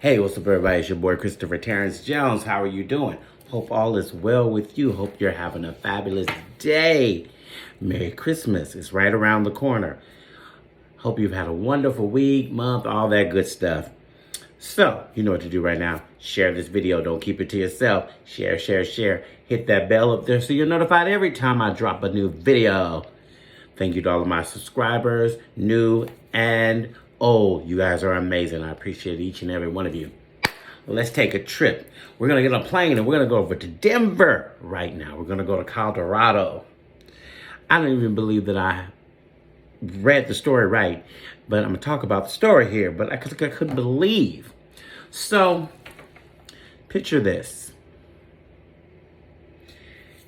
Hey, what's up, everybody? It's your boy, Christopher Terrence Jones. How are you doing? Hope all is well with you. Hope you're having a fabulous day. Merry Christmas. It's right around the corner. Hope you've had a wonderful week, month, all that good stuff. So, you know what to do right now. Share this video. Don't keep it to yourself. Share, share, share. Hit that bell up there so you're notified every time I drop a new video. Thank you to all of my subscribers, new and old. You guys are amazing. I appreciate each and every one of you. Let's take a trip. We're going to get on a plane and we're going to go over to Denver right now. We're going to go to Colorado. I don't even believe that I read the story right, but I'm going to talk about the story here, but I couldn't believe. So, picture this.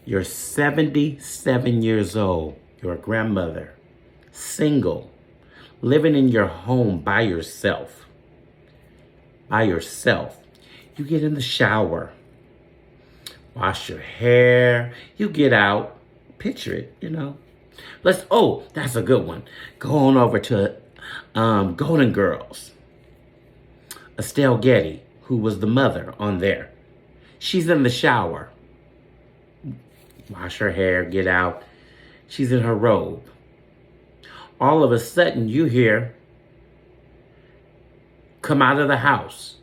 You're 77 years old. You're a grandmother, single, living in your home by yourself. You get in the shower, wash your hair, you get out, picture it, that's a good one. Go on over to Golden Girls. Estelle Getty, who was the mother on there. She's in the shower. Wash her hair, get out. She's in her robe. All of a sudden, you hear, come out of the house.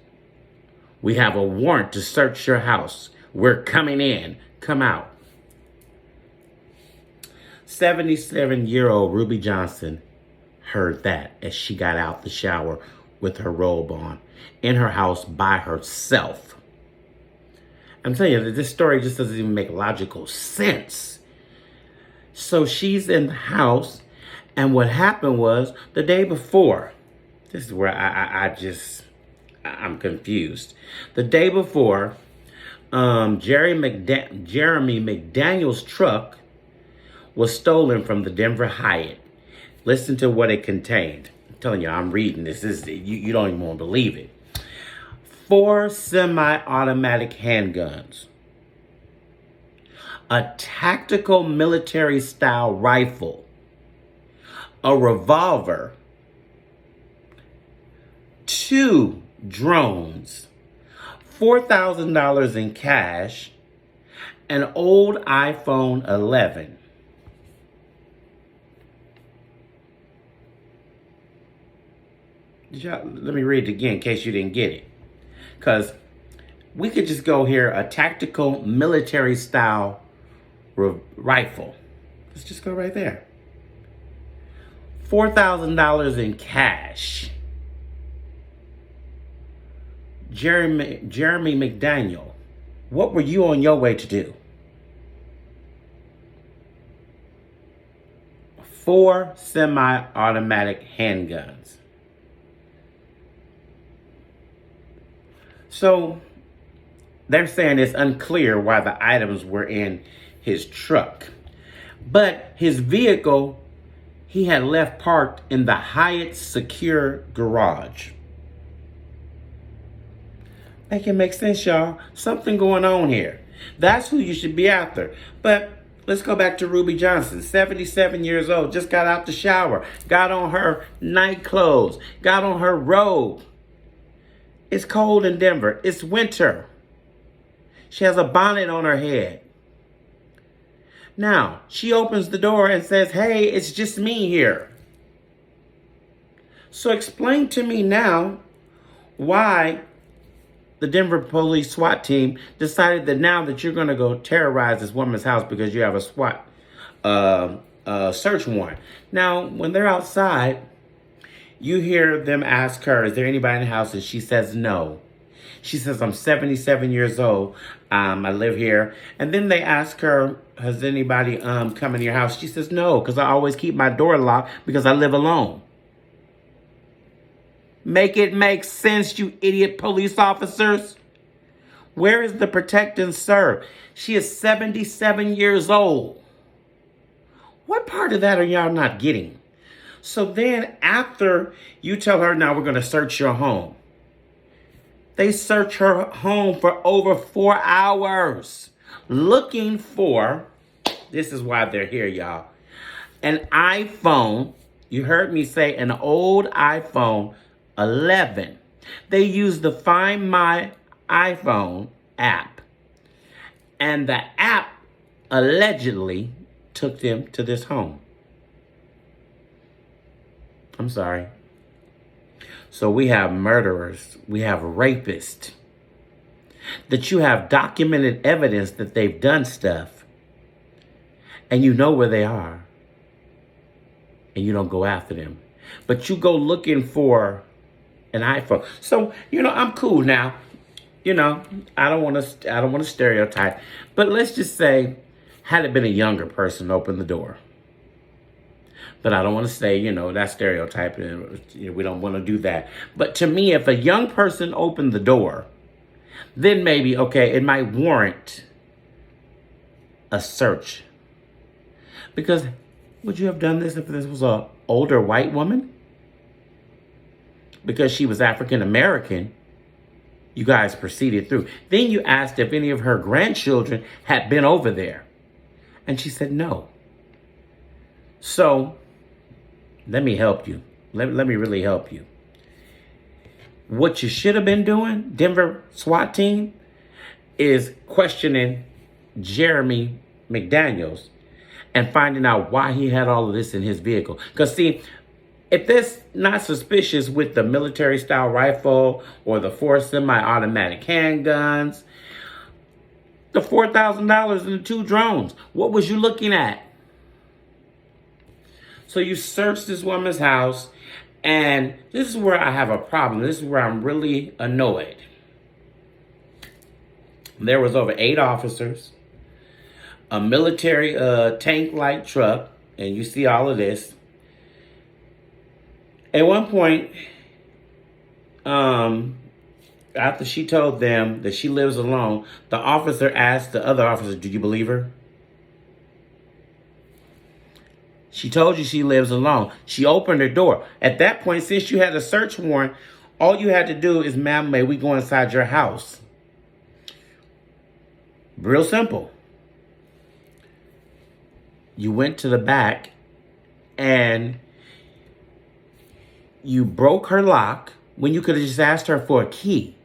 We have a warrant to search your house. We're coming in. Come out. 77-year-old Ruby Johnson heard that as she got out the shower with her robe on in her house by herself. I'm telling you, this story just doesn't even make logical sense. So she's in the house, and what happened was the day before, this is where I'm confused. The day before, Jeremy McDaniel's truck was stolen from the Denver Hyatt. Listen to what it contained. I'm telling you, I'm reading this. You don't even want to believe it. 4 semi-automatic handguns, a tactical military-style rifle, a revolver, 2 drones, $4,000 in cash, an old iPhone 11. Let me read it again in case you didn't get it. Because we could just go here, a tactical military-style rifle. Let's just go right there. $4,000 in cash. Jeremy McDaniel, what were you on your way to do? 4 semi-automatic handguns. So they're saying it's unclear why the items were in his truck. But his vehicle, he had left parked in the Hyatt secure garage. Make it make sense, y'all. Something going on here. That's who you should be after. But let's go back to Ruby Johnson, 77 years old, just got out the shower, got on her night clothes, got on her robe. It's cold in Denver. It's winter. She has a bonnet on her head. Now, she opens the door and says, hey, it's just me here. So explain to me now why the Denver police SWAT team decided that now that you're going to go terrorize this woman's house because you have a SWAT search warrant. Now, when they're outside, you hear them ask her, is there anybody in the house? And she says no. She says, I'm 77 years old. I live here. And then they ask her, has anybody come in your house? She says, no, because I always keep my door locked because I live alone. Make it make sense, you idiot police officers. Where is the protect and serve? She is 77 years old. What part of that are y'all not getting? So then after you tell her, now we're going to search your home. They search her home for over 4 hours looking for, this is why they're here, y'all, an iPhone. You heard me say an old iPhone 11 They used the Find My iPhone app, and the app allegedly took them to this home. I'm sorry. So we have murderers, we have rapists, that you have documented evidence that they've done stuff, and you know where they are, and you don't go after them. But you go looking for an iPhone. So, I'm cool now. I don't want to stereotype, but let's just say, had it been a younger person open the door. But I don't want to say, that's stereotyping. We don't want to do that. But to me, if a young person opened the door, then maybe, okay, it might warrant a search. Because would you have done this if this was an older white woman? Because she was African American, you guys proceeded through. Then you asked if any of her grandchildren had been over there. And she said no. So, let me help you. Let me really help you. What you should have been doing, Denver SWAT team, is questioning Jeremy McDaniels and finding out why he had all of this in his vehicle. Because see, if that's not suspicious with the military-style rifle or the 4 semi-automatic handguns, the $4,000 and the 2 drones, what was you looking at? So you search this woman's house, and this is where I have a problem. This is where I'm really annoyed. There was over 8 officers, a military tank-like truck, and you see all of this. At one point, after she told them that she lives alone, the officer asked the other officer, "Do you believe her?" She told you she lives alone. She opened her door. At that point, since you had a search warrant, all you had to do is, "Ma'am, may we go inside your house?" Real simple. You went to the back and you broke her lock when you could have just asked her for a key.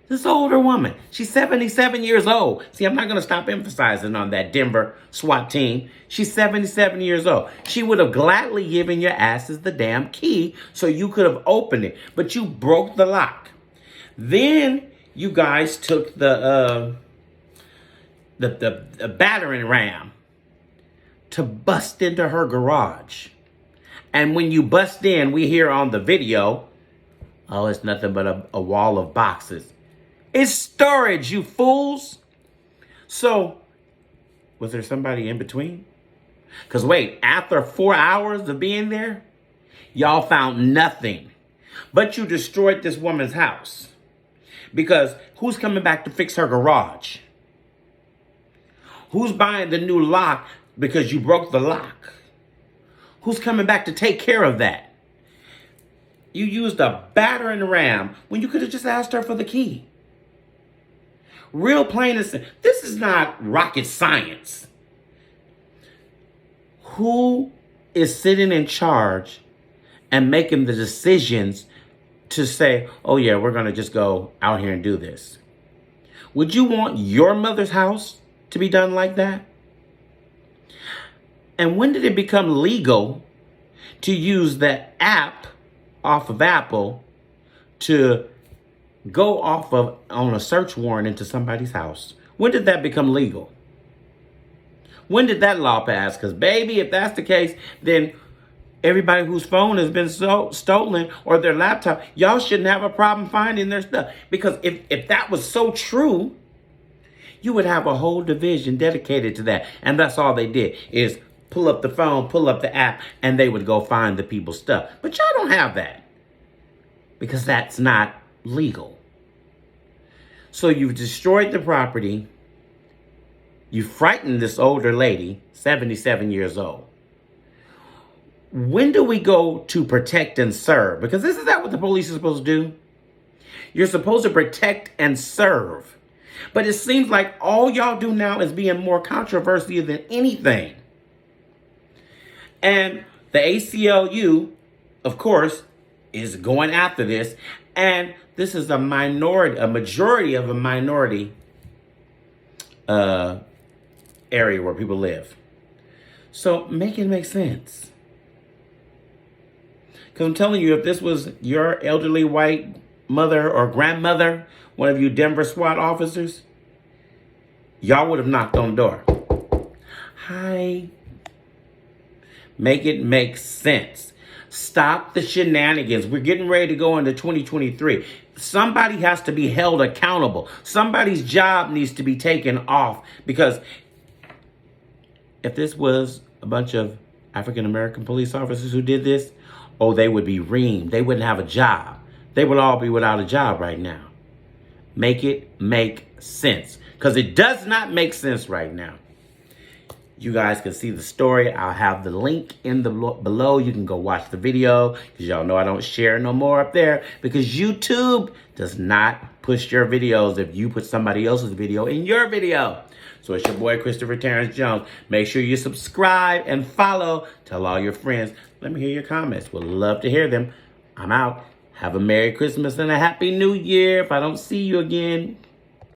This older woman, she's 77 years old. See, I'm not going to stop emphasizing on that, Denver SWAT team. She's 77 years old. She would have gladly given your asses the damn key so you could have opened it. But you broke the lock. Then you guys took the battering ram to bust into her garage. And when you bust in, we hear on the video, oh, it's nothing but a wall of boxes. It's storage, you fools. So, was there somebody in between? Because wait, after 4 hours of being there, y'all found nothing. But you destroyed this woman's house. Because who's coming back to fix her garage? Who's buying the new lock because you broke the lock? Who's coming back to take care of that? You used a battering ram when you could have just asked her for the key. Real plain and simple. This is not rocket science. Who is sitting in charge and making the decisions to say, oh yeah, we're going to just go out here and do this? Would you want your mother's house to be done like that? And when did it become legal to use the app off of Apple to go off of on a search warrant into somebody's house? When did that become legal? When did that law pass? Because baby, if that's the case, then everybody whose phone has been stolen or their laptop, y'all shouldn't have a problem finding their stuff. Because if that was so true, you would have a whole division dedicated to that. And that's all they did is pull up the phone, pull up the app, and they would go find the people's stuff. But y'all don't have that because that's not legal. So you've destroyed the property. You frightened this older lady, 77 years old. When do we go to protect and serve? Because isn't that what the police are supposed to do? You're supposed to protect and serve. But it seems like all y'all do now is being more controversial than anything. And the ACLU, of course, is going after this. And this is a majority of a minority area where people live. So make it make sense. Because I'm telling you, if this was your elderly white mother or grandmother, one of you Denver SWAT officers, y'all would have knocked on the door. Hi. Make it make sense. Stop the shenanigans. We're getting ready to go into 2023. Somebody has to be held accountable. Somebody's job needs to be taken off. Because if this was a bunch of African-American police officers who did this, oh, they would be reamed. They wouldn't have a job. They would all be without a job right now. Make it make sense. Because it does not make sense right now. You guys can see the story. I'll have the link in the below. You can go watch the video. Because y'all know I don't share no more up there. Because YouTube does not push your videos if you put somebody else's video in your video. So it's your boy, Christopher Terrence Jones. Make sure you subscribe and follow. Tell all your friends. Let me hear your comments. Would love to hear them. I'm out. Have a Merry Christmas and a Happy New Year if I don't see you again.